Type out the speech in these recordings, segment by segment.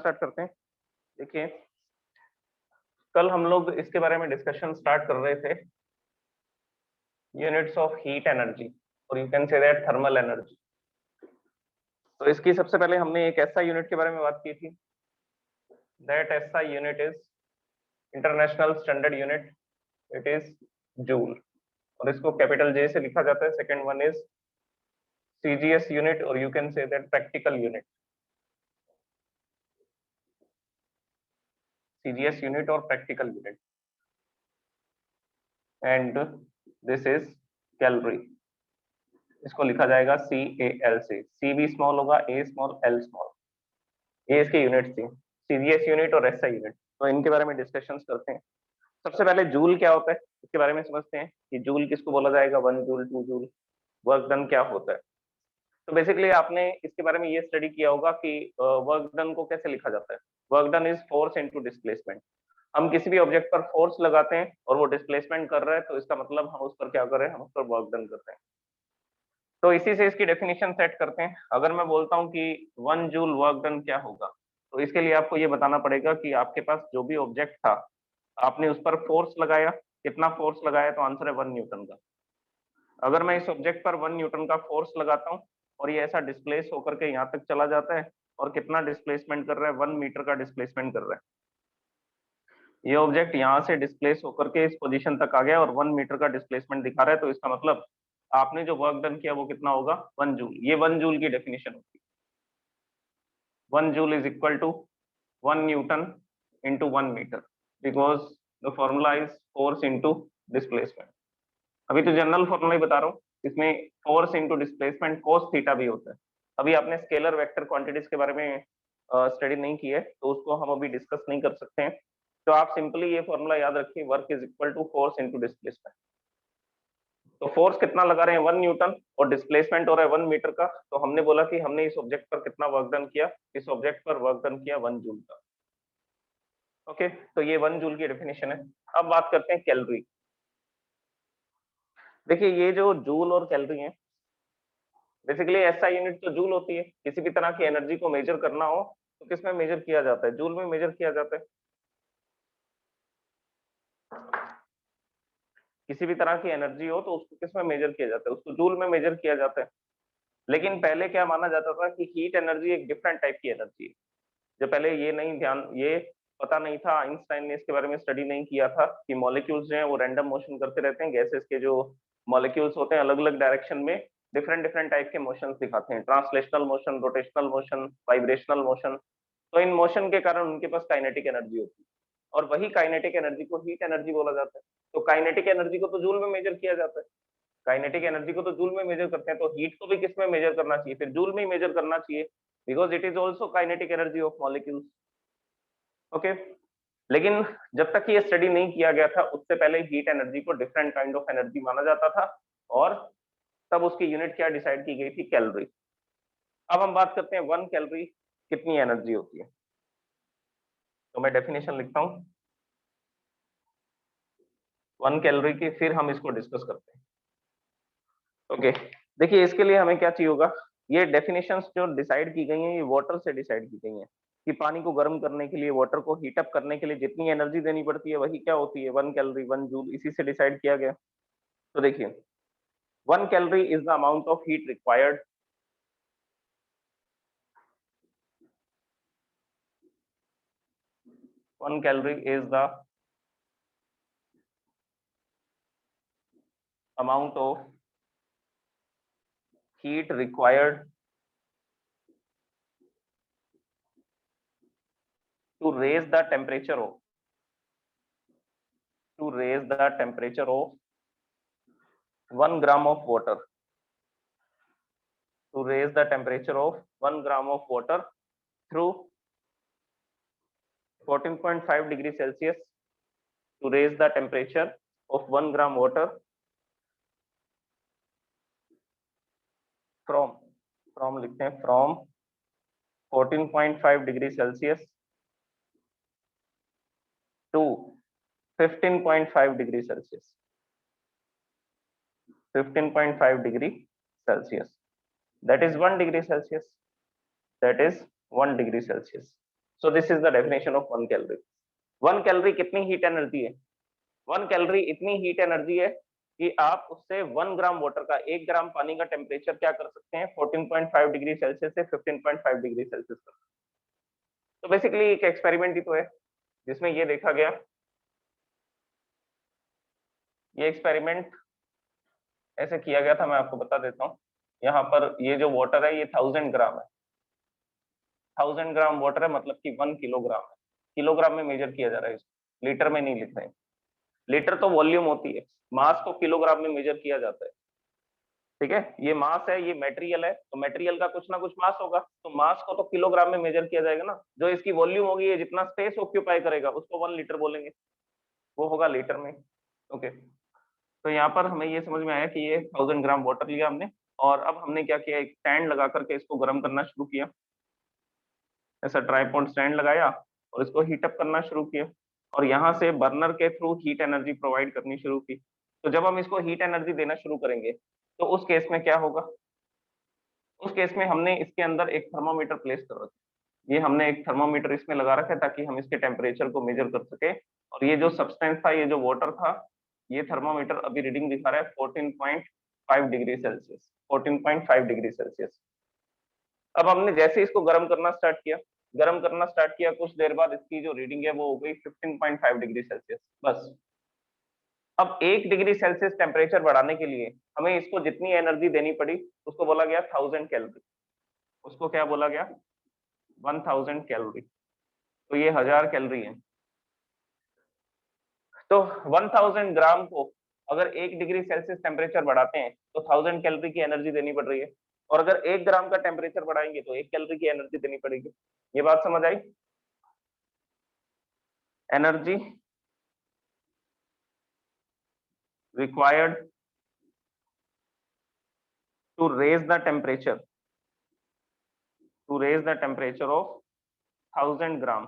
Start करते हैं। देखिए, कल हम लोग इसके बारे में डिस्कशन स्टार्ट कर रहे थे, यूनिट्स ऑफ हीट एनर्जी, और you can say that thermal energy. तो इसकी सबसे पहले हमने एक ऐसा यूनिट के बारे में बात की थी, that SI unit is international standard unit, it is joule, और इसको कैपिटल जे से लिखा जाता है। Second one is CGS unit, और you can say that practical unit, CGS unit और practical unit, and this is calorie, इसको लिखा जाएगा CAL से। C भी स्मॉल होगा, A स्मॉल, L स्मॉल, ये इसके यूनिट थी, सीजीएस यूनिट और एसआई यूनिट। तो इनके बारे में डिस्कशन करते हैं। सबसे पहले जूल क्या होता है इसके बारे में समझते हैं कि जूल किसको बोला जाएगा, 1 जूल, 2 जूल, वर्क डन क्या होता है। तो बेसिकली आपने इसके बारे में ये स्टडी किया होगा कि वर्क डन को कैसे लिखा जाता है। Work done is force into displacement. हम किसी भी ऑब्जेक्ट पर फोर्स लगाते हैं और वो डिस्प्लेसमेंट कर रहा है, तो इसका मतलब हम उस पर क्या कर रहे हैं, हम उस पर वर्क डन कर रहे हैं। तो इसी से इसकी डेफिनेशन सेट करते हैं। अगर मैं बोलता हूँ कि 1 जूल वर्क डन क्या होगा, तो इसके लिए आपको ये बताना पड़ेगा कि आपके पास जो भी ऑब्जेक्ट था, आपने उस पर फोर्स लगाया, कितना फोर्स लगाया, तो आंसर है 1 न्यूटन का। अगर मैं इस ऑब्जेक्ट पर 1 न्यूटन का फोर्स लगाता हूँ और ये ऐसा डिस्प्लेस होकर के यहाँ तक चला जाता है, और कितना डिस्प्लेसमेंट कर रहा है, 1 मीटर का डिस्प्लेसमेंट कर रहा है। ये ऑब्जेक्ट यहाँ से डिस्प्लेस होकर के इस पोजीशन तक आ गया और 1 मीटर का डिस्प्लेसमेंट दिखा रहा है, तो इसका मतलब आपने जो वर्क डन किया वो कितना होगा, 1 जूल। ये 1 जूल की डेफिनेशन होती है। 1 joule is equal to 1 newton into 1 metre, because the formula is force into displacement. अभी तो जनरल फॉर्मूला ही बता रहा हूँ, इसमें force into displacement cos theta भी होता है। अभी आपने स्केलर वेक्टर क्वांटिटीज के बारे में स्टडी नहीं की है, तो उसको हम अभी डिस्कस नहीं कर सकते हैं। तो आप सिंपली ये फॉर्मूला याद रखिए, work is equal to force into displacement. तो फोर्स कितना लगा रहे हैं, 1 न्यूटन, और डिस्प्लेसमेंट हो रहा है 1 मीटर का। तो हमने बोला कि हमने इस ऑब्जेक्ट पर कितना वर्क डन किया, इस ऑब्जेक्ट पर वर्क डन किया 1 जूल का। ओके, तो ये 1 जूल की डेफिनेशन है। अब बात करते हैं कैलोरी। देखिए, ये जो जूल और कैलोरी है, बेसिकली ऐसा यूनिट तो जूल होती है। किसी भी तरह की एनर्जी को मेजर करना हो तो किसमें मेजर किया जाता है, जूल में मेजर किया जाता है। किसी भी तरह की एनर्जी हो तो उसको किसमें मेजर किया जाता है, उसको जूल में मेजर किया जाता है। लेकिन पहले क्या माना जाता था कि हीट एनर्जी एक डिफरेंट टाइप की एनर्जी है। जो पहले ये पता नहीं था, आइंस्टाइन ने इसके बारे में स्टडी नहीं किया था कि मॉलिक्यूल्स जो हैं वो रैंडम मोशन करते रहते हैं। गैसेस के जो मॉलिक्यूल्स होते हैं अलग अलग डायरेक्शन में डिफरेंट डिफरेंट टाइप के मोशंस दिखाते हैं, translational motion, rotational motion, vibrational motion. तो इन मोशन के कारण उनके पास काइनेटिक एनर्जी होती है, और वही काइनेटिक एनर्जी को हीट एनर्जी बोला जाता है। तो काइनेटिक एनर्जी को तो जूल में मेजर किया जाता है, काइनेटिक एनर्जी को तो जूल में मेजर करते हैं, तो हीट को भी किस में मेजर करना चाहिए, फिर जूल में ही मेजर करना चाहिए, because it is also kinetic energy of molecules. Okay, लेकिन जब तक ये स्टडी नहीं किया गया था, उससे पहले हीट एनर्जी को डिफरेंट काइंड ऑफ एनर्जी माना जाता था, और तब उसकी यूनिट क्या डिसाइड की गई थी, कैलोरी। अब हम बात करते हैं 1 कैलोरी कितनी एनर्जी होती है। तो मैं डेफिनेशन लिखता हूँ 1 कैलोरी की, फिर हम इसको डिस्कस करते हैं। ओके, देखिए इसके लिए हमें क्या चाहिए होगा, ये डेफिनेशंस जो डिसाइड की गई हैं ये वाटर से डिसाइड की गई हैं, कि पानी को गर्म करने के लिए, वाटर को हीट अप करने के लिए जितनी एनर्जी देनी पड़ती है वही क्या होती है, 1 कैलोरी, 1 जूल, इसी से डिसाइड किया गया। तो देखिए, 1 calorie is the amount of heat required, 1 calorie is the amount of heat required to raise the temperature of, to raise the temperature of 1 gram of water, to raise the temperature of 1 gram of water through 14.5 degree Celsius, to raise the temperature of 1 gram water from लिखते हैं from 14.5 degree Celsius to 15.5 degree Celsius, 15.5 degree Celsius, that is 1 degree Celsius, that is 1 degree Celsius. So this is the definition of 1 calorie. 1 calorie कितनी heat energy है? 1 calorie इतनी heat energy है कि आप उससे 1 gram water का, 1 ग्राम पानी का टेम्परेचर क्या कर सकते हैं, 14.5 डिग्री सेल्सियस से 15.5 डिग्री सेल्सियस कर। तो बेसिकली एक एक्सपेरिमेंट ही तो है जिसमें ये देखा गया। ये एक्सपेरिमेंट ऐसे किया गया था, मैं आपको बता देता हूँ। यहाँ पर ये जो वाटर है ये 1000 ग्राम है। 1000 ग्राम वाटर है मतलब कि 1 किलोग्राम है। किलोग्राम में मेजर किया जा रहा है इसको, लीटर में नहीं लिख रहे हैं। लीटर तो वॉल्यूम होती है, मास को किलोग्राम में मेजर किया जाता है। ठीक है, ये मास है, ये मटेरियल है, तो मटेरियल का कुछ ना कुछ मास होगा, तो मास को तो किलोग्राम में मेजर किया जाएगा ना। जो इसकी वॉल्यूम होगी, ये जितना स्पेस ऑक्यूपाई करेगा उसको 1 लीटर बोलेंगे, वो होगा लीटर में। ओके, तो यहाँ पर हमें ये समझ में आया कि ये 1000 ग्राम वाटर लिया हमने, और अब हमने क्या किया, एक स्टैंड लगा करके इसको गर्म करना शुरू किया। ऐसा ट्राइपॉड स्टैंड लगाया और इसको हीटअप करना शुरू किया, और यहाँ से बर्नर के थ्रू हीट एनर्जी प्रोवाइड करनी शुरू की। तो जब हम इसको हीट एनर्जी देना शुरू करेंगे तो उस केस में क्या होगा, उस केस में हमने इसके अंदर एक थर्मामीटर प्लेस कर रखा। ये हमने एक थर्मामीटर इसमें लगा रखा है ताकि हम इसके टेम्परेचर को मेजर कर सके। और ये जो सब्सटेंस था, ये जो वाटर था, ये थर्मामीटर अभी रीडिंग दिखा रहा है 14.5 डिग्री सेल्सियस, 14.5 डिग्री सेल्सियस। अब हमने जैसे इसको गर्म करना स्टार्ट किया, गर्म करना स्टार्ट किया, कुछ देर बाद इसकी जो रीडिंग है वो हो गई 15.5 डिग्री सेल्सियस बस। अब 1 डिग्री सेल्सियस टेम्परेचर बढ़ाने के लिए हमें इसको जितनी एनर्जी देनी पड़ी उसको बोला गया 1000 कैलोरी। उसको क्या बोला गया, 1000 कैलोरी। तो ये 1000 कैलोरी है। तो 1000 ग्राम को अगर 1 डिग्री सेल्सियस टेम्परेचर बढ़ाते हैं तो 1000 कैलोरी की एनर्जी देनी पड़ रही है, और अगर 1 ग्राम का टेम्परेचर बढ़ाएंगे तो 1 कैलोरी की एनर्जी देनी पड़ेगी। ये बात समझ आई? Energy required to raise the temperature, to raise the temperature of 1000 ग्राम,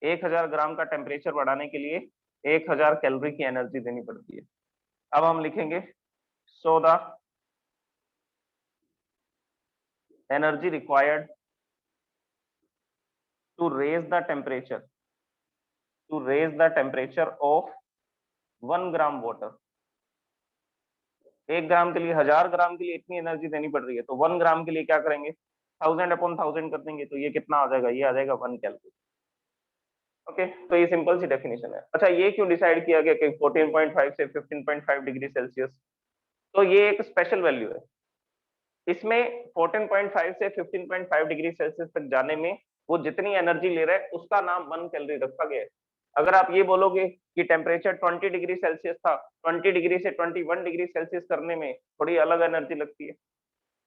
1000 ग्राम का टेम्परेचर बढ़ाने के लिए 1000 कैलोरी की एनर्जी देनी पड़ती है। अब हम लिखेंगे so the energy required to raise the temperature, to raise the temperature of 1 gram water. 1 gram के लिए, 1000 ग्राम के लिए इतनी एनर्जी देनी पड़ रही है, तो 1 ग्राम के लिए क्या करेंगे, 1000 अपॉन 1000 कर देंगे, तो ये कितना आ जाएगा, ये आ जाएगा 1 कैलोरी। ओके, तो ये सिंपल सी डेफिनेशन है। अच्छा, ये क्यों डिसाइड किया गया कि 14.5 से 15.5 डिग्री सेल्सियस? तो ये एक स्पेशल वैल्यू है। इसमें 14.5 से 15.5 डिग्री सेल्सियस तक जाने में वो जितनी एनर्जी ले रहा है उसका नाम 1 कैलोरी रखा गया है। अगर आप ये बोलोगे कि टेम्परेचर 20 डिग्री सेल्सियस था, 20 डिग्री से 21 डिग्री सेल्सियस करने में थोड़ी अलग एनर्जी लगती है,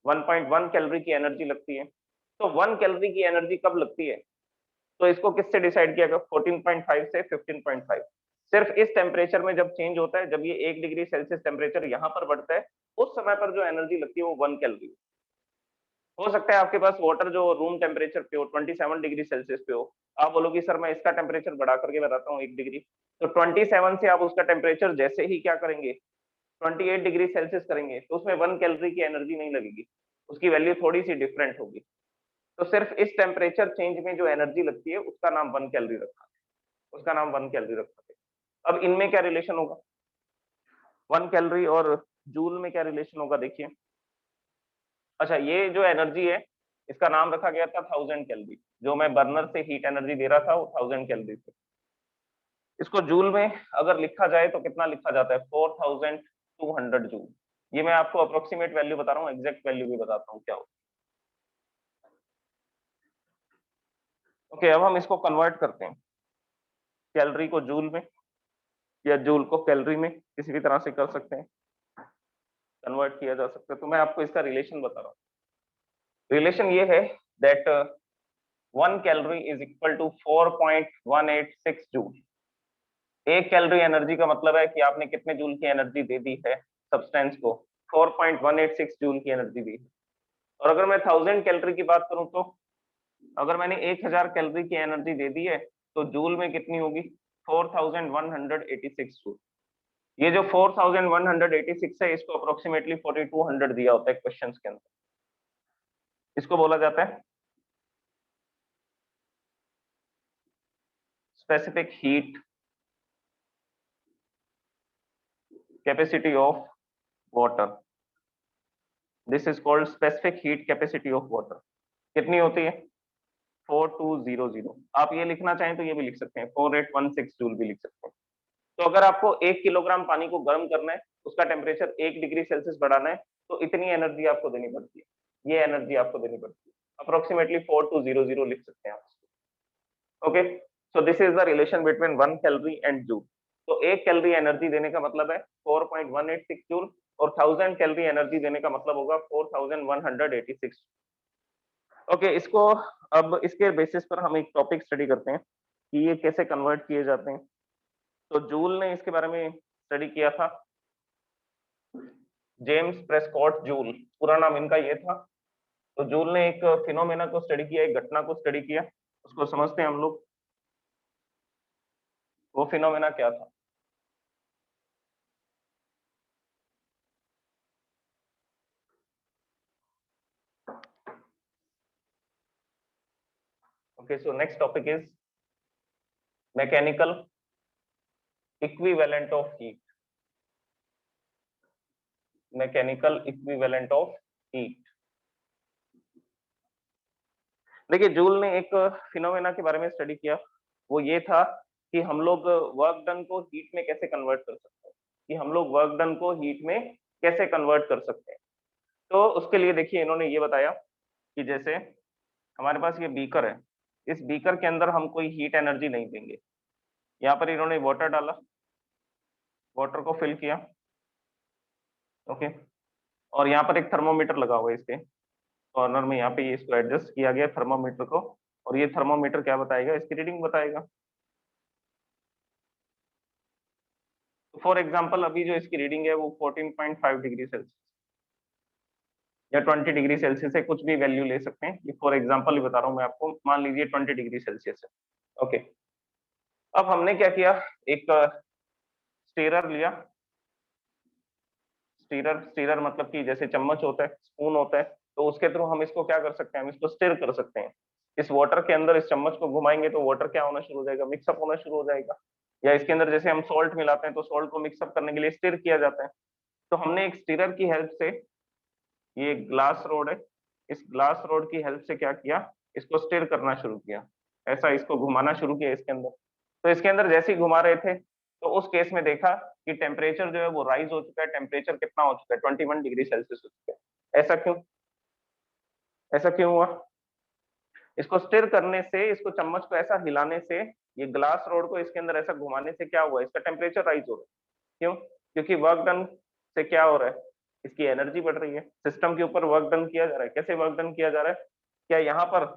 1.1 कैलोरी की एनर्जी लगती है। तो 1 कैलोरी की एनर्जी कब लगती है, तो इसको किससे डिसाइड किया गया, 14.5 से 15.5। सिर्फ इस टेम्परेचर में जब चेंज होता है, जब ये 1 डिग्री सेल्सियस टेम्परेचर यहाँ पर बढ़ता है, उस समय पर जो एनर्जी लगती है वो 1 कैलोरी। हो सकता है आपके पास वाटर जो रूम टेम्परेचर पे हो, 27 डिग्री सेल्सियस पे हो, आप बोलोगे सर मैं इसका टेम्परेचर बढ़ा करके बताता हूँ 1 डिग्री। तो 27 से आप उसका टेम्परेचर जैसे ही क्या करेंगे, 28 डिग्री सेल्सियस करेंगे, तो उसमें 1 कैलोरी की एनर्जी नहीं लगेगी, उसकी वैल्यू थोड़ी सी डिफरेंट होगी। तो सिर्फ इस टेम्परेचर चेंज में जो एनर्जी लगती है उसका नाम 1 कैलोरी रखा है, उसका नाम 1 कैलोरी रखा है। अब इनमें क्या रिलेशन होगा, 1 कैलोरी और जूल में क्या रिलेशन होगा, देखिए। अच्छा, ये जो एनर्जी है इसका नाम रखा गया था 1000 कैलोरी, जो मैं बर्नर से हीट एनर्जी दे रहा था वो 1000 कैलोरी थी। इसको जूल में अगर लिखा जाए तो कितना लिखा जाता है, 4200 जूल। ये मैं आपको अप्रोक्सीमेट वैल्यू बता रहा हूँ, एग्जैक्ट वैल्यू भी बताता हूँ क्या होता है। ओके, अब हम इसको कन्वर्ट करते हैं, कैलोरी को जूल में या जूल को कैलोरी में, किसी भी तरह से कर सकते हैं, कन्वर्ट किया जा सकता है। तो मैं आपको इसका रिलेशन बता रहा हूँ। रिलेशन ये है that 1 calorie is equal to 4.186 joule. 1 calorie energy का मतलब है कि आपने कितने जूल की एनर्जी दे दी है सब्सटेंस को, 4.186 जूल की एनर्जी दी है। और अगर मैं 1000 कैलोरी की बात करूं तो अगर मैंने 1000 कैलोरी की एनर्जी दे दी है तो जूल में कितनी होगी, 4186 जूल। ये जो 4186 है इसको अप्रोक्सीमेटली 4200 दिया होता है क्वेश्चन के अंदर। इसको बोला जाता है specific heat capacity of water. This is called specific heat capacity of water. कितनी होती है? 4200। आप ये लिखना चाहें तो ये भी लिख सकते हैं, 4816 जूल भी लिख सकते हैं। तो अगर आपको 1 किलोग्राम पानी को गर्म करना है, उसका टेम्परेचर 1 डिग्री सेल्सियस बढ़ाना है, तो इतनी एनर्जी आपको देनी पड़ती है, ये एनर्जी आपको देनी पड़ती है। अप्रोक्सीमेटली 4200 लिख सकते हैं आप। Okay, so this is the relation between 1 calorie and joule. तो 1 कैलोरी एनर्जी देने का मतलब है 4.186 जूल, और 1000 कैलोरी एनर्जी देने का मतलब होगा 4186। ओके, इसको अब इसके बेसिस पर हम एक टॉपिक स्टडी करते हैं कि ये कैसे कन्वर्ट किए जाते हैं। तो जूल ने इसके बारे में स्टडी किया था, जेम्स प्रेस्कॉट जूल, पूरा नाम इनका ये था। तो जूल ने एक फिनोमेना को स्टडी किया, एक घटना को स्टडी किया, उसको समझते हैं हम लोग। वो फिनोमेना क्या था? Okay, so next topic is mechanical equivalent of heat. Mechanical equivalent of heat. देखिए, जूल ने एक फिनोमेना के बारे में स्टडी किया, वो ये था कि हम लोग वर्क डन को हीट में कैसे कन्वर्ट कर सकते हैं, कि हम लोग वर्क डन को हीट में कैसे कन्वर्ट कर सकते हैं। तो उसके लिए देखिए, इन्होंने ये बताया कि जैसे हमारे पास ये बीकर है, इस बीकर के अंदर हम कोई हीट एनर्जी नहीं देंगे। यहाँ पर इन्होंने वाटर डाला, वाटर को फिल किया, ओके, और यहाँ पर एक थर्मोमीटर लगा हुआ है, इसके कॉर्नर में यहाँ पे ये इसको एडजस्ट किया गया थर्मोमीटर को, और ये थर्मोमीटर क्या बताएगा? इसकी रीडिंग बताएगा। तो फॉर एग्जांपल अभी जो इसकी रीडिंग है वो 14.5 डिग्री सेल्सियस या 20 डिग्री सेल्सियस है, कुछ भी वैल्यू ले सकते हैं। ये फॉर एग्जांपल बता रहा हूँ मैं आपको, मान लीजिए 20 डिग्री सेल्सियस है। ओके, अब हमने क्या किया, एक स्टीरर लिया। स्टीरर, स्टीरर मतलब कि जैसे चम्मच होता है, स्पून होता है, तो उसके थ्रू हम इसको क्या कर सकते हैं, हम इसको स्टिर कर सकते हैं। इस वाटर के अंदर इस चम्मच को घुमाएंगे तो वाटर क्या होना शुरू हो जाएगा? मिक्सअप होना शुरू हो जाएगा। या इसके अंदर जैसे हम सॉल्ट मिलाते हैं तो सॉल्ट को मिक्सअप करने के लिए स्टिर किया जाता है। तो हमने एक स्टिरर की हेल्प से, ये ग्लास रोड है, इस ग्लास रोड की हेल्प से क्या किया, इसको स्टिर करना शुरू किया, ऐसा इसको घुमाना शुरू किया इसके अंदर। तो इसके अंदर जैसे ही घुमा रहे थे तो उस केस में देखा कि टेम्परेचर जो है वो राइज हो चुका है। टेम्परेचर कितना हो चुका है? 21 डिग्री सेल्सियस हो चुका है। ऐसा क्यों? ऐसा क्यों हुआ? इसको स्टिर करने से, इसको चम्मच को ऐसा हिलाने से, ये ग्लास रोड को इसके अंदर ऐसा घुमाने से क्या हुआ? इसका टेम्परेचर राइज हो रहा है। क्यों? क्योंकि वर्क डन से क्या हो रहा है? इसकी एनर्जी बढ़ रही है, सिस्टम के ऊपर वर्क डन किया जा रहा है। कैसे वर्क डन किया जा रहा है? क्या यहाँ पर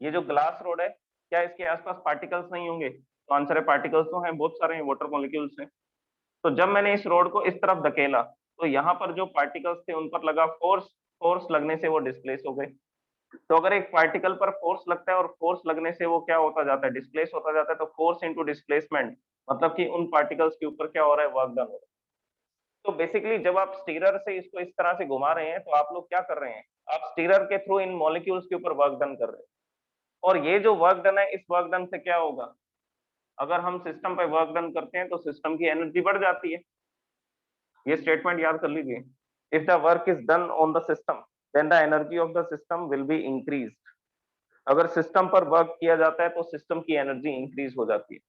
ये जो ग्लास रोड है, क्या इसके आसपास पार्टिकल्स नहीं होंगे? तो आंसर है पार्टिकल्स तो हैं, बहुत सारे हैं, वाटर मॉलिक्यूल्स हैं। तो जब मैंने इस रोड को इस तरफ धकेला तो यहाँ पर जो पार्टिकल्स थे उन पर लगा फोर्स, फोर्स लगने से वो डिस्प्लेस हो गए। तो अगर एक पार्टिकल पर फोर्स लगता है और फोर्स लगने से वो क्या होता जाता है? डिस्प्लेस होता जाता है। तो फोर्स इनटू डिस्प्लेसमेंट मतलब कि उन पार्टिकल्स के ऊपर क्या हो रहा है? वर्क डन हो रहा है। तो बेसिकली जब आप स्टीरर से इसको इस तरह से घुमा रहे हैं तो आप लोग क्या कर रहे हैं? आप स्टीरर के थ्रू इन मॉलिक्यूल्स के ऊपर वर्क डन कर रहे हैं। और ये जो वर्क डन है, इस वर्क डन से क्या होगा? अगर हम सिस्टम पे वर्क डन करते हैं तो सिस्टम की एनर्जी बढ़ जाती है। ये स्टेटमेंट याद कर लीजिए, if the work is done on the system then the energy of the system will be increased. अगर सिस्टम पर वर्क किया जाता है तो सिस्टम की एनर्जी इंक्रीज हो जाती है।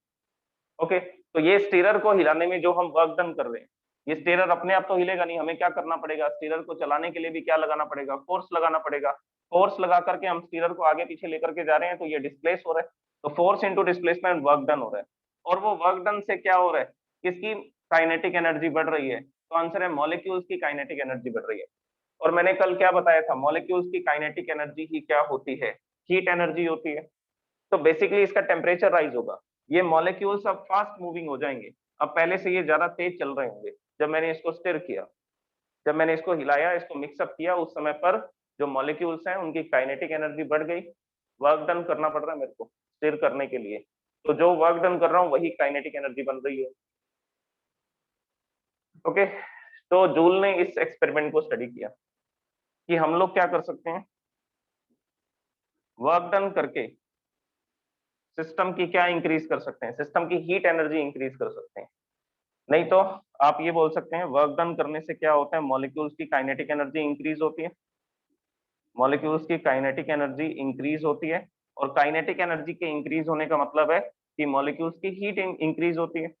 ओके, तो ये स्टीरर को हिलाने में जो हम वर्क डन कर रहे हैं, ये स्टीरर अपने आप तो हिलेगा नहीं, हमें क्या करना पड़ेगा? स्टीरर को चलाने के लिए भी क्या लगाना पड़ेगा? फोर्स लगाना पड़ेगा। फोर्स लगा करके हम स्टीरर को आगे पीछे लेकर के जा रहे हैं तो ये डिस्प्लेस हो रहा है। तो force into displacement, work done हो रहा है। और वो वर्क डन से क्या हो रहा है? किसकी काइनेटिक एनर्जी बढ़ रही है? तो आंसर है मॉलिक्यूल्स की काइनेटिक एनर्जी बढ़ रही है। और मैंने कल क्या बताया था? मॉलिक्यूल्स की काइनेटिक एनर्जी ही क्या होती है? हीट एनर्जी होती है। तो बेसिकली इसका टेम्परेचर राइज होगा, ये मॉलिक्यूल्स अब फास्ट मूविंग हो जाएंगे। अब पहले से ये ज्यादा तेज चल रहे होंगे। जब मैंने इसको स्टिर किया, जब मैंने इसको हिलाया, इसको मिक्सअप किया, उस समय पर जो मॉलिक्यूल्स हैं उनकी काइनेटिक एनर्जी बढ़ गई। वर्क डन करना पड़ रहा है मेरे को स्टिर करने के लिए, तो जो वर्क डन कर रहा हूँ वही काइनेटिक एनर्जी बन रही है। ओके, तो जूल ने इस एक्सपेरिमेंट को स्टडी किया कि हम लोग क्या कर सकते हैं, वर्क डन करके सिस्टम की क्या इंक्रीज कर सकते हैं, सिस्टम की हीट एनर्जी इंक्रीज कर सकते हैं। नहीं तो आप ये बोल सकते हैं वर्क डन करने से क्या होता है, मॉलिक्यूल्स की काइनेटिक एनर्जी इंक्रीज होती है, मॉलिक्यूल्स की काइनेटिक एनर्जी इंक्रीज होती है, और काइनेटिक एनर्जी के इंक्रीज होने का मतलब है कि मॉलिक्यूल्स की हीट इंक्रीज होती है,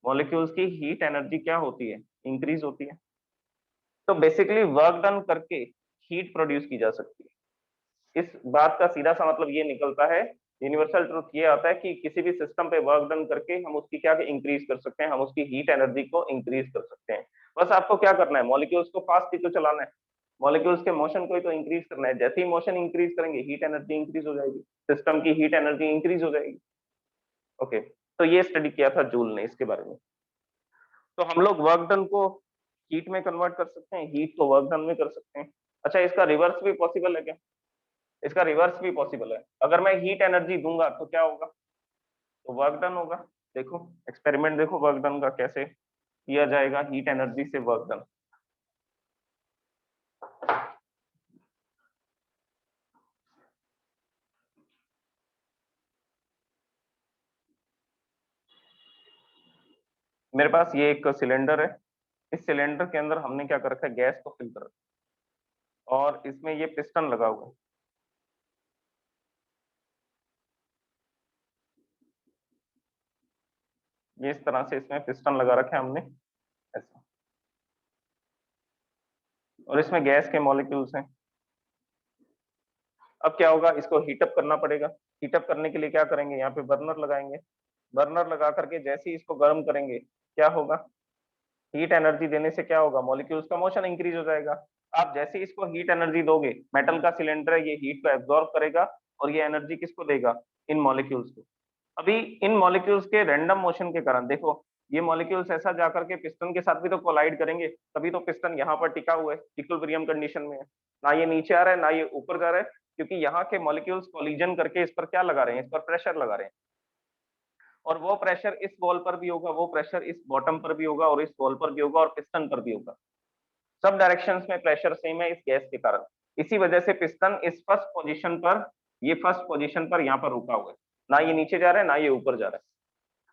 मॉलिक्यूल्स की हीट एनर्जी क्या होती है, इंक्रीज होती है। तो बेसिकली वर्क डन करके हीट प्रोड्यूस की जा सकती है। इस बात का सीधा सा मतलब ये निकलता है, यूनिवर्सल ट्रुथ ये आता है कि किसी भी सिस्टम पे वर्क डन करके हम उसकी क्या इंक्रीज कर सकते हैं, हम उसकी हीट एनर्जी को इंक्रीज कर सकते हैं। बस आपको क्या करना है, मॉलिक्यूल्स को फास्ट ही तो चलाना है, मॉलिक्यूल्स के मोशन को ही तो इंक्रीज करना है। जैसे ही मोशन इंक्रीज करेंगे हीट एनर्जी इंक्रीज हो जाएगी, सिस्टम की हीट एनर्जी इंक्रीज हो जाएगी। ओके, तो ये स्टडी किया था जूल ने इसके बारे में। तो हम लोग वर्क डन को हीट में कन्वर्ट कर सकते हैं, हीट को वर्क डन में कर सकते हैं। अच्छा, इसका रिवर्स भी पॉसिबल है क्या? इसका रिवर्स भी पॉसिबल है। अगर मैं हीट एनर्जी दूंगा तो क्या होगा, तो वर्क डन होगा। देखो एक्सपेरिमेंट देखो वर्क डन का कैसे किया जाएगा, हीट एनर्जी से वर्क डन। मेरे पास ये एक सिलेंडर है, इस सिलेंडर के अंदर हमने क्या कर रखा है, गैस को फिल कर रखा है, और इसमें ये पिस्टन लगा हुआ है। ये इस तरह से इसमें पिस्टन लगा रखा है हमने, ऐसा, और इसमें गैस के मॉलिक्यूल्स हैं। अब क्या होगा, इसको हीटअप करना पड़ेगा। हीटअप करने के लिए क्या करेंगे, यहाँ पे बर्नर लगाएंगे। बर्नर लगा करके जैसे ही इसको गर्म करेंगे क्या होगा, हीट एनर्जी देने से क्या होगा, मॉलिक्यूल्स का मोशन इंक्रीज हो जाएगा। आप जैसे ही इसको हीट एनर्जी दोगे, मेटल का सिलेंडर है, ये हीट को एब्जॉर्ब करेगा, और ये एनर्जी किसको देगा, इन मॉलिक्यूल्स को। अभी इन मॉलिक्यूल्स के रैंडम मोशन के कारण देखो, ये मॉलिक्यूल्स ऐसा जाकर के पिस्टन के साथ भी तो कोलाइड करेंगे, तभी तो पिस्टन यहाँ पर टिका हुआ है, इक्विलिब्रियम कंडीशन में है। ना ये नीचे आ रहा है ना ये ऊपर जा रहा है, क्योंकि यहाँ के मॉलिक्यूल्स कोलिजन करके इस पर क्या लगा रहे हैं, इस पर प्रेशर लगा रहे हैं। और वो प्रेशर इस वॉल पर भी होगा, वो प्रेशर इस बॉटम पर भी होगा, और इस वॉल पर भी होगा, और पिस्टन पर भी होगा। सब डायरेक्शंस में प्रेशर सेम है इस गैस के कारण। इसी वजह से पिस्टन इस फर्स्ट पोजीशन पर, ये फर्स्ट पोजीशन पर यहाँ पर रुका हुआ है, ना ये नीचे जा रहा है ना ये ऊपर जा रहा है।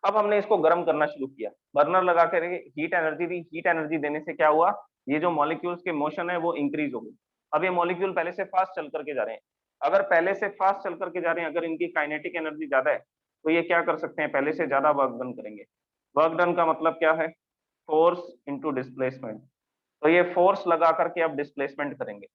अब हमने इसको गर्म करना शुरू किया, बर्नर लगा कर हीट एनर्जी दी। हीट एनर्जी देने से क्या हुआ, ये जो मॉलिक्यूल्स के मोशन है वो इंक्रीज हो गई। अब ये मॉलिक्यूल पहले से फास्ट चल करके जा रहे हैं। अगर पहले से फास्ट चल करके जा रहे हैं, अगर इनकी काइनेटिक एनर्जी ज्यादा है, तो ये क्या कर सकते हैं, पहले से ज्यादा वर्क डन करेंगे। वर्क डन का मतलब क्या है, फोर्स इंटू डिस्प्लेसमेंट। तो ये फोर्स लगा करके अब डिस्प्लेसमेंट करेंगे।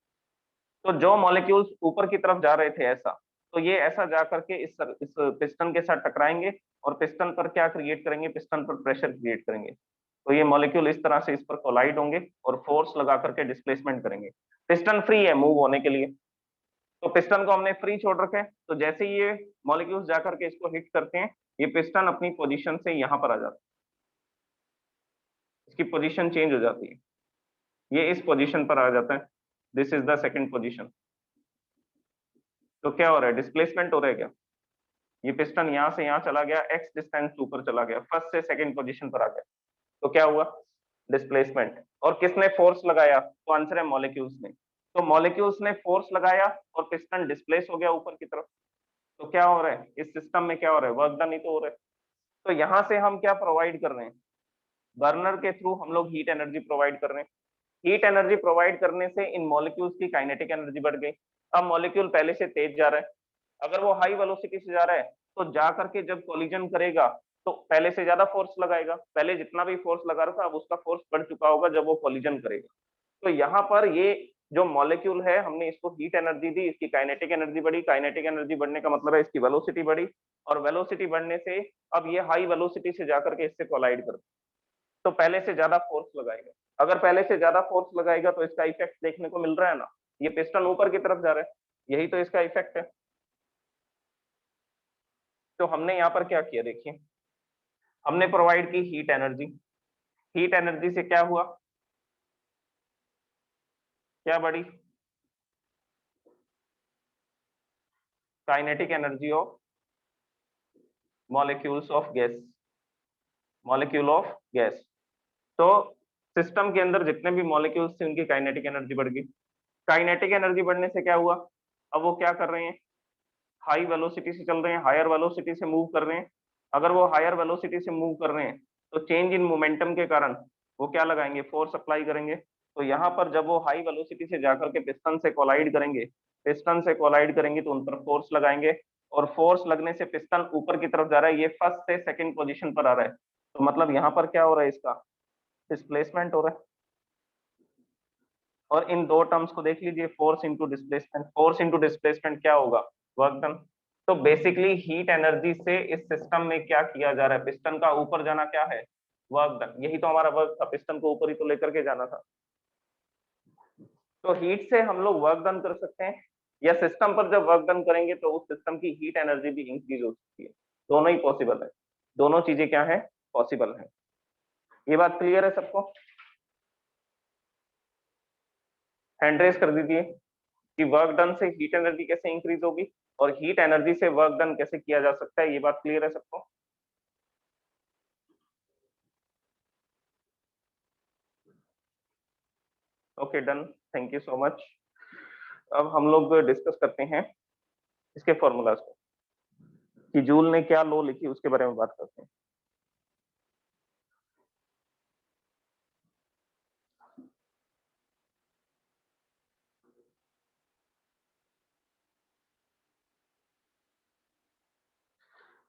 तो जो मॉलिक्यूल्स ऊपर की तरफ जा रहे थे ऐसा, तो ये ऐसा जा करके इस पिस्टन के साथ टकराएंगे, और पिस्टन पर क्या क्रिएट करेंगे, पिस्टन पर प्रेशर क्रिएट करेंगे। तो ये मॉलिक्यूल इस तरह से इस पर कोलाइड होंगे और फोर्स लगा करके डिस्प्लेसमेंट करेंगे। पिस्टन फ्री है मूव होने के लिए, तो पिस्टन को हमने फ्री छोड़ रखा है। तो जैसे ही ये मॉलिक्यूल्स जाकर के इसको हिट करते हैं, ये पिस्टन अपनी पोजीशन से यहाँ पर आ जाता है, इसकी पोजीशन चेंज हो जाती है, ये इस पोजीशन पर आ जाता है। This is the second position. तो क्या हो रहा है, डिस्प्लेसमेंट हो रहा है क्या, ये पिस्टन यहाँ से यहाँ चला गया, एक्स डिस्टेंस ऊपर चला गया, फर्स्ट से सेकंड पोजीशन पर आ गया। तो क्या हुआ, डिस्प्लेसमेंट। और किसने फोर्स लगाया, तो आंसर है मॉलिक्यूल्स ने। तो मॉलिक्यूल्स ने फोर्स लगाया और पिस्टन डिस्प्लेस हो गया ऊपर की तरफ। तो क्या हो रहा है इस सिस्टम में, क्या हो रहा है, वर्क डन ही तो हो रहा है। तो यहाँ से हम क्या प्रोवाइड कर रहे हैं, बर्नर के थ्रू हम लोग हीट एनर्जी प्रोवाइड कर रहे हैं। हीट एनर्जी प्रोवाइड करने से इन मॉलिक्यूल्स की काइनेटिक एनर्जी बढ़ गई। अब मॉलिक्यूल पहले से तेज जा रहा है, अगर वो हाई वेलोसिटी से जा रहा है, तो जा करके जब कोलिजन करेगा तो पहले से ज्यादा फोर्स लगाएगा। पहले जितना भी फोर्स लगा रहा था, अब उसका फोर्स बढ़ चुका होगा जब वो कोलिजन करेगा। तो यहाँ पर ये जो मॉलिक्यूल है, हमने इसको हीट एनर्जी दी, इसकी काइनेटिक एनर्जी बढ़ी। काइनेटिक एनर्जी बढ़ने का मतलब है इसकी वेलोसिटी बढ़ी, और वेलोसिटी बढ़ने से अब ये हाई वेलोसिटी से जाकर के इससे कोलाइड करता है, तो पहले से ज्यादा फोर्स लगाएगा। अगर पहले से ज्यादा फोर्स लगाएगा तो इसका इफेक्ट देखने को मिल रहा है ना, ये पिस्टन ऊपर की तरफ जा रहा है, यही तो इसका इफेक्ट है। तो हमने यहाँ पर क्या किया, देखिए हमने प्रोवाइड की हीट एनर्जी। हीट एनर्जी से क्या हुआ, क्या बढ़ी, kinetic energy of molecules of gas, molecule of gas. तो सिस्टम के अंदर जितने भी मॉलिक्यूल्स थे उनकी काइनेटिक एनर्जी बढ़ गई। काइनेटिक एनर्जी बढ़ने से क्या हुआ, अब वो क्या कर रहे हैं, हाई वेलोसिटी से चल रहे हैं, हायर वेलोसिटी से मूव कर रहे हैं, अगर वो हायर वेलोसिटी से मूव कर रहे हैं तो चेंज इन मोमेंटम के कारण वो क्या लगाएंगे, फोर्स अप्लाई करेंगे। तो यहाँ पर जब वो हाई वेलोसिटी से जाकर के पिस्टन से कोलाइड करेंगे, पिस्टन से कोलाइड करेंगे तो उन पर फोर्स लगाएंगे, और फोर्स लगने से पिस्टन ऊपर की तरफ जा रहा है, ये फर्स्ट से सेकंड पोजीशन पर आ रहा है, तो मतलब यहाँ पर क्या हो रहा है, इसका डिस्प्लेसमेंट हो रहा है। और इन दो टर्म्स को देख लीजिए, force into displacement, force into displacement क्या होगा, वर्क डन। तो बेसिकली हीट एनर्जी से इस सिस्टम में क्या किया जा रहा है, पिस्टन का ऊपर जाना क्या है, वर्क डन। यही तो हमारा वर्क था, पिस्टन को ऊपर ही तो लेकर के जाना था। तो हीट से हम लोग वर्क डन कर सकते हैं, या सिस्टम पर जब वर्क डन करेंगे तो उस सिस्टम की हीट एनर्जी भी इंक्रीज हो सकती है। दोनों ही पॉसिबल है, दोनों चीजें क्या है, पॉसिबल है। ये बात क्लियर है सबको? हैंड रेस कर दीजिए कि वर्क डन से हीट एनर्जी कैसे इंक्रीज होगी, और हीट एनर्जी से वर्क डन कैसे किया जा सकता है। ये बात क्लियर है सबको? Okay, done, thank you so much. अब हम लोग डिस्कस करते हैं इसके फॉर्मूलाज को, कि जूल ने क्या लॉ लिखी उसके बारे में बात करते हैं।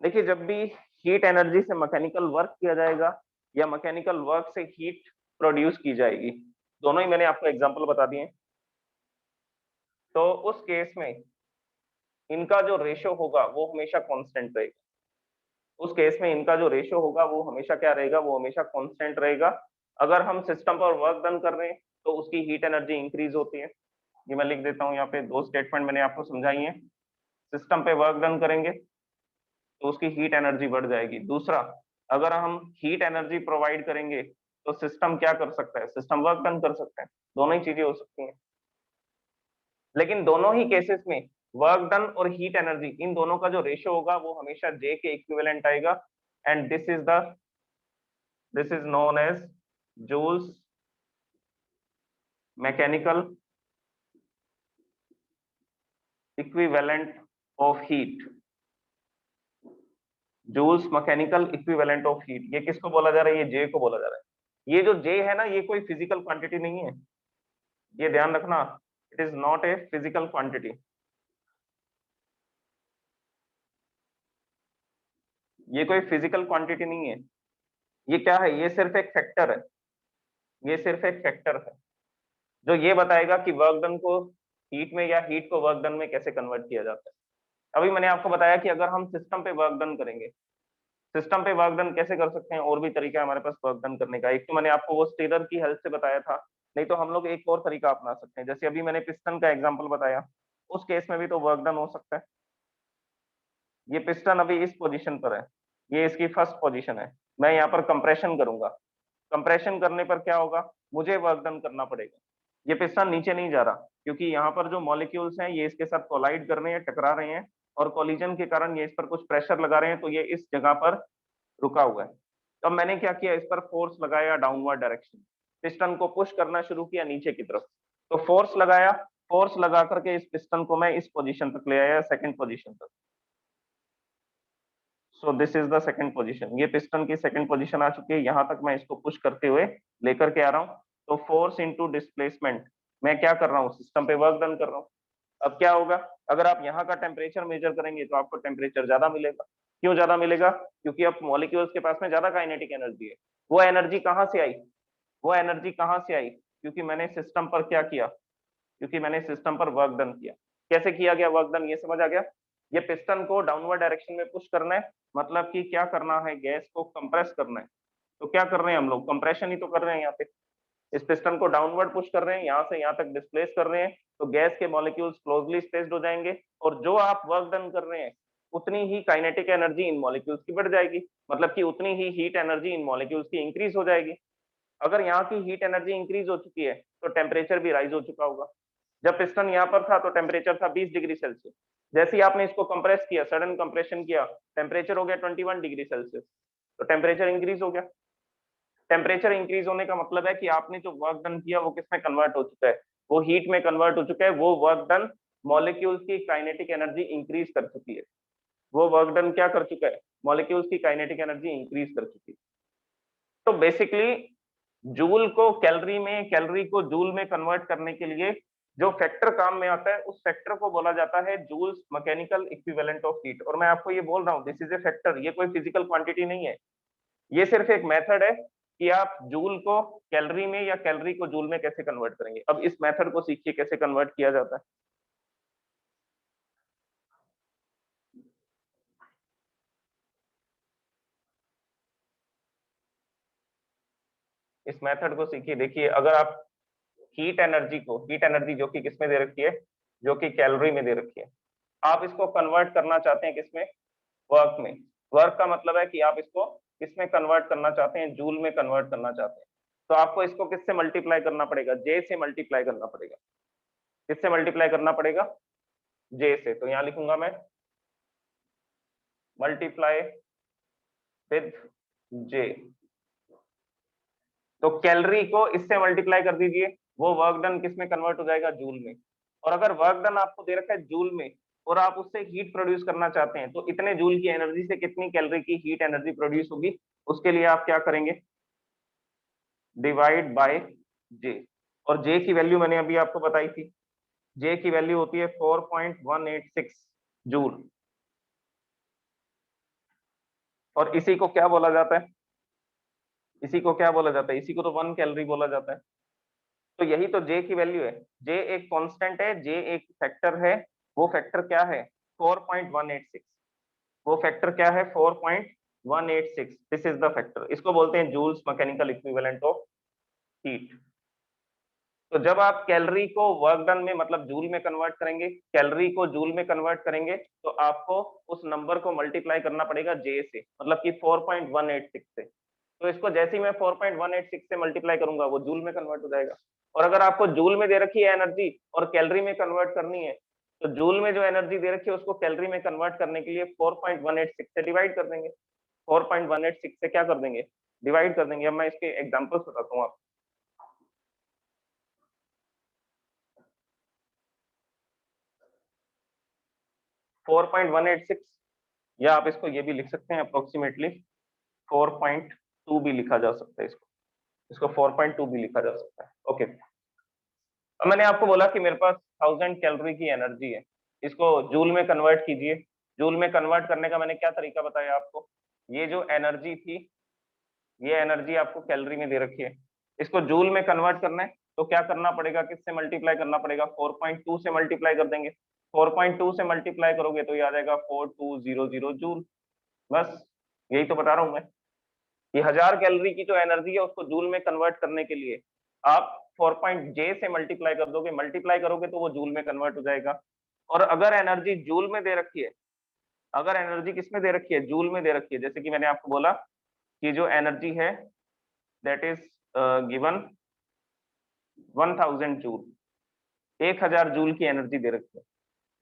देखिए, जब भी हीट एनर्जी से मैकेनिकल वर्क किया जाएगा या मैकेनिकल वर्क से हीट प्रोड्यूस की जाएगी, दोनों ही मैंने आपको एग्जांपल बता दिए, तो उस केस में इनका जो रेशो होगा वो हमेशा कांस्टेंट रहेगा। उस केस में इनका जो रेशो होगा वो हमेशा क्या रहेगा, वो हमेशा कांस्टेंट रहेगा। अगर हम सिस्टम पर वर्क डन कर रहे हैं तो उसकी हीट एनर्जी इंक्रीज होती है। ये मैं लिख देता हूँ यहाँ पे, दो स्टेटमेंट मैंने आपको समझाई है। सिस्टम पे वर्क डन करेंगे तो उसकी हीट एनर्जी बढ़ जाएगी। दूसरा, अगर हम हीट एनर्जी प्रोवाइड करेंगे तो सिस्टम क्या कर सकता है, सिस्टम वर्क डन कर सकता है। दोनों ही चीजें हो सकती हैं, लेकिन दोनों ही केसेस में वर्क डन और हीट एनर्जी, इन दोनों का जो रेशियो होगा वो हमेशा जे के इक्विवेलेंट आएगा। And this is known as Joule's mechanical equivalent of heat. Joule's mechanical equivalent of heat, ये किसको बोला जा रहा है, ये जे को बोला जा रहा है। ये जो जे है ना, ये कोई फिजिकल क्वांटिटी नहीं है, ये ध्यान रखना, it is not a physical quantity. ये कोई फिजिकल क्वांटिटी नहीं है, ये क्या है, ये सिर्फ एक फैक्टर है, ये सिर्फ एक फैक्टर है जो ये बताएगा कि वर्क डन को हीट में या हीट को वर्क डन में कैसे कन्वर्ट किया जाता है। अभी मैंने आपको बताया कि अगर हम सिस्टम पे वर्क डन करेंगे, सिस्टम पे वर्क डन कैसे कर सकते हैं, और भी तरीका है हमारे पास वर्क डन करने का। एक तो मैंने आपको वो स्टीरर की हेल्प से बताया था, नहीं तो हम लोग एक और तरीका अपना सकते हैं, जैसे अभी मैंने पिस्टन का एग्जांपल बताया, उस केस में भी तो वर्क डन हो सकता है। ये पिस्टन अभी इस पोजीशन पर है, ये इसकी फर्स्ट पोजीशन है, मैं यहाँ पर कंप्रेशन करूंगा, कंप्रेशन करने पर क्या होगा, मुझे वर्क डन करना पड़ेगा। ये पिस्टन नीचे नहीं जा रहा, क्योंकि यहाँ पर जो मॉलिक्यूल्स हैं ये इसके साथ कोलाइड कर रहे हैं, टकरा रहे हैं, और कोलिजन के कारण ये इस पर कुछ प्रेशर लगा रहे हैं, तो ये इस जगह पर रुका हुआ है। तो अब मैंने क्या किया, इस पर फोर्स लगाया डाउनवर्ड डायरेक्शन, पिस्टन को पुश करना शुरू किया नीचे की तरफ। तो फोर्स लगाया, फोर्स लगा करके इस पिस्टन को मैं इस पोजीशन तक ले आया, सेकंड पोजीशन तक। So this is the second position, ये पिस्टन की सेकंड पोजीशन आ चुकी है, यहां तक मैं इसको पुश करते हुए लेकर के आ रहा हूँ। तो फोर्स इंटू डिस्प्लेसमेंट, मैं क्या कर रहा हूँ, सिस्टम पे वर्क डन कर रहा हूँ। अब क्या होगा, अगर आप यहाँ का टेम्परेचर मेजर करेंगे तो आपको टेम्परेचर ज्यादा मिलेगा। क्यों ज्यादा मिलेगा, क्योंकि अब मॉलिक्यूल्स के पास में ज्यादा काइनेटिक एनर्जी है। वो एनर्जी कहाँ से आई, वो एनर्जी कहाँ से आई, क्योंकि मैंने सिस्टम पर क्या किया, क्योंकि मैंने सिस्टम पर वर्क डन किया। कैसे किया गया वर्क डन, ये समझ आ गया। ये पिस्टन को डाउनवर्ड डायरेक्शन में पुश करना है, मतलब कि क्या करना है, गैस को कंप्रेस करना है। तो क्या कर रहे हैं हम लोग, कंप्रेशन ही तो कर रहे हैं यहाँ पे, इस पिस्टन को डाउनवर्ड पुश कर रहे हैं, यहाँ से यहाँ तक डिस्प्लेस कर रहे हैं, तो गैस के मॉलिक्यूल्स क्लोजली स्पेस्ड हो जाएंगे, और जो आप वर्क डन कर रहे हैं उतनी ही काइनेटिक एनर्जी इन मॉलिक्यूल्स की बढ़ जाएगी, मतलब कि उतनी ही हीट एनर्जी इन मॉलिक्यूल्स की इंक्रीज हो जाएगी। अगर यहाँ की हीट एनर्जी इंक्रीज हो चुकी है तो टेम्परेचर भी राइज हो चुका होगा। जब पिस्टन यहाँ पर था तो टेम्परेचर था 20 डिग्री सेल्सियस, जैसे ही आपने इसको कंप्रेस किया, सडन कंप्रेशन किया, टेम्परेचर हो गया 21 डिग्री सेल्सियस, तो टेम्परेचर इंक्रीज हो गया। टेम्परेचर इंक्रीज होने का मतलब है कि आपने जो वर्क डन किया वो किसमें कन्वर्ट हो चुका है, वो हीट में कन्वर्ट हो चुका है, वो वर्क डन मॉलिक्यूल्स की काइनेटिक एनर्जी इंक्रीज कर चुकी है। वो वर्क डन क्या कर चुका है, मॉलिक्यूल्स की काइनेटिक एनर्जी इंक्रीज कर चुकी है। तो बेसिकली जूल को कैलोरी में, कैलोरी को जूल में कन्वर्ट करने के लिए जो फैक्टर काम में आता है, उस फैक्टर को बोला जाता है Joule's mechanical equivalent of heat. और मैं आपको ये बोल रहा हूँ, दिस इज ए फैक्टर, ये कोई फिजिकल क्वांटिटी नहीं है, ये सिर्फ एक मेथड है कि आप जूल को कैलोरी में या कैलोरी को जूल में कैसे कन्वर्ट करेंगे। अब इस मेथड को सीखिए कैसे कन्वर्ट किया जाता है। इस मेथड को सीखिए। देखिए, अगर आप हीट एनर्जी को, हीट एनर्जी जो कि किसमें दे रखी है, जो कि कैलोरी में दे रखी है, आप इसको कन्वर्ट करना चाहते हैं किसमें, वर्क में। वर्क का मतलब है कि आप इसको किसमें कन्वर्ट करना चाहते हैं, जूल में कन्वर्ट करना चाहते हैं। तो आपको इसको किससे मल्टीप्लाई करना पड़ेगा, जे से मल्टीप्लाई करना पड़ेगा। किससे मल्टीप्लाई करना पड़ेगा, जे से। तो यहां लिखूंगा मैं मल्टीप्लाई विद जे। तो कैलोरी को इससे मल्टीप्लाई कर दीजिए, वो वर्क डन किस में कन्वर्ट हो जाएगा, जूल में। और अगर वर्क डन आपको दे रखा है जूल में और आप उससे हीट प्रोड्यूस करना चाहते हैं, तो इतने जूल की एनर्जी से कितनी कैलोरी की हीट एनर्जी प्रोड्यूस होगी, उसके लिए आप क्या करेंगे, डिवाइड बाय जे। और जे की वैल्यू मैंने अभी आपको बताई थी, जे की वैल्यू होती है 4.186 जूल। और इसी को क्या बोला जाता है, इसी को क्या बोला जाता है, इसी को तो 1 कैलोरी बोला जाता है। तो यही तो जे की वैल्यू है। जे एक कांस्टेंट है, जे एक फैक्टर है। वो फैक्टर क्या है, 4.186। वो फैक्टर क्या है, 4.186। दिस इज द फैक्टर, इसको बोलते हैं Joule's mechanical equivalent of heat. तो जब आप कैलोरी को वर्क डन में मतलब जूल में कन्वर्ट करेंगे, कैलोरी को जूल में कन्वर्ट करेंगे, तो आपको उस नंबर को मल्टीप्लाई करना पड़ेगा जे से, मतलब कि 4.186 से। तो इसको जैसे ही मैं 4.186 से मल्टीप्लाई करूंगा, वो जूल में कन्वर्ट हो जाएगा। और अगर आपको जूल में दे रखी है एनर्जी और कैलोरी में कन्वर्ट करनी है, तो जूल में जो एनर्जी दे रखी है उसको कैलोरी में कन्वर्ट करने के लिए 4.186 से डिवाइड कर देंगे। 4.186 से क्या कर देंगे, डिवाइड कर देंगे। अब मैं इसके एग्जाम्पल्स बताता हूँ आपको। 4.186, या आप इसको ये भी लिख सकते हैं अप्रोक्सीमेटली 4.2 भी लिखा जा सकता है, इसको इसको 4.2 भी लिखा जा सकता है। ओके, अब मैंने आपको बोला कि मेरे पास 1000 कैलोरी की एनर्जी है, इसको जूल में कन्वर्ट कीजिए। जूल में कन्वर्ट करने का मैंने क्या तरीका बताया आपको, ये जो एनर्जी थी, ये एनर्जी आपको कैलोरी में दे रखी है, इसको जूल में कन्वर्ट करना है, तो क्या करना पड़ेगा, किससे मल्टीप्लाई करना पड़ेगा, 4.2 से मल्टीप्लाई कर देंगे। 4.2 से मल्टीप्लाई करोगे तो ये आ जाएगा 4200 जूल। बस यही तो बता रहा हूं मैं, ये 1000 कैलोरी की जो एनर्जी है उसको जूल में कन्वर्ट करने के लिए आप 4 पॉइंट जे से मल्टीप्लाई कर दोगे, मल्टीप्लाई करोगे तो वो जूल में कन्वर्ट हो जाएगा। और अगर एनर्जी जूल में दे रखी है, अगर एनर्जी किस में दे रखी है, जूल में दे रखी है, जैसे कि मैंने आपको बोला कि जो एनर्जी है that is given 1000 joule, 1000 joule की एनर्जी दे रखी है,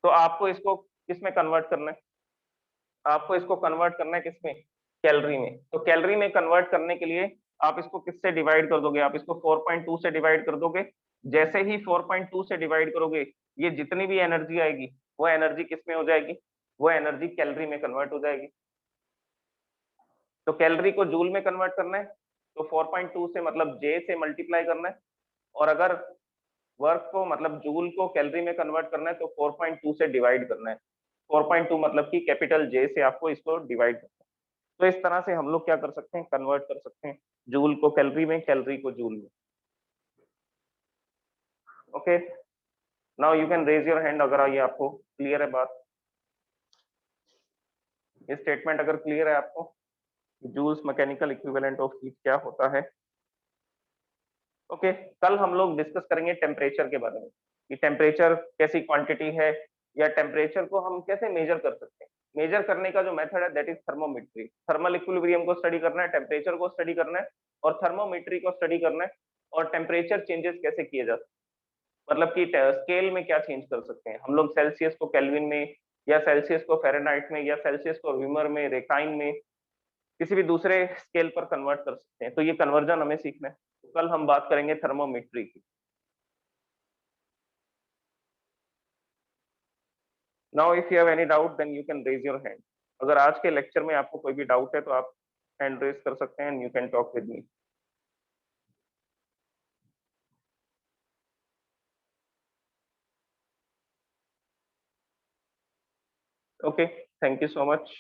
तो आपको इसको किस में कन्वर्ट करना है, आपको इसको कन्वर्ट करना है किसमें, कैलोरी में। तो कैलोरी में कन्वर्ट करने के लिए आप इसको किससे डिवाइड कर दोगे, आप इसको 4.2 से डिवाइड कर दोगे। जैसे ही 4.2 से डिवाइड करोगे, ये जितनी भी एनर्जी आएगी वो एनर्जी किसमें हो जाएगी, वो एनर्जी कैलोरी में कन्वर्ट हो जाएगी। तो कैलोरी को जूल में कन्वर्ट करना है, तो 4.2 से मतलब जे से मल्टीप्लाई करना है। और अगर वर्क को मतलब जूल को कैलोरी में कन्वर्ट करना है, तो 4.2 से डिवाइड करना है। 4.2 मतलब कि कैपिटल जे से आपको इसको डिवाइड करना है। तो इस तरह से हम लोग क्या कर सकते हैं, कन्वर्ट कर सकते हैं जूल को कैलोरी में, कैलोरी को जूल में। Okay, now you can raise your hand अगर ये आपको क्लियर है बात, ये स्टेटमेंट अगर क्लियर है आपको, Joule's mechanical equivalent of heat क्या होता है। ओके, कल हम लोग डिस्कस करेंगे टेम्परेचर के बारे में, कि टेम्परेचर कैसी क्वांटिटी है, या टेम्परेचर को हम कैसे मेजर कर सकते हैं। मेजर करने का जो मेथड है that is thermometry. Thermal equilibrium को स्टडी करना है, टेम्परेचर को स्टडी करना है, और थर्मोमेट्री को स्टडी करना है। और टेम्परेचर चेंजेस कैसे किए जाते हैं, मतलब कि स्केल में क्या चेंज कर सकते हैं हम लोग, सेल्सियस को केल्विन में, या सेल्सियस को फ़ारेनहाइट में, या सेल्सियस को व्यूमर में, रेकाइन में, किसी भी दूसरे स्केल पर कन्वर्ट कर सकते हैं। तो ये कन्वर्जन हमें सीखना है। तो कल हम बात करेंगे थर्मोमेट्री की। Now if you have any doubt then you can raise your hand. अगर आज के लेक्चर में आपको कोई भी डाउट है तो आप हैंड रेज कर सकते हैं and you can talk with me. Okay, thank you so much.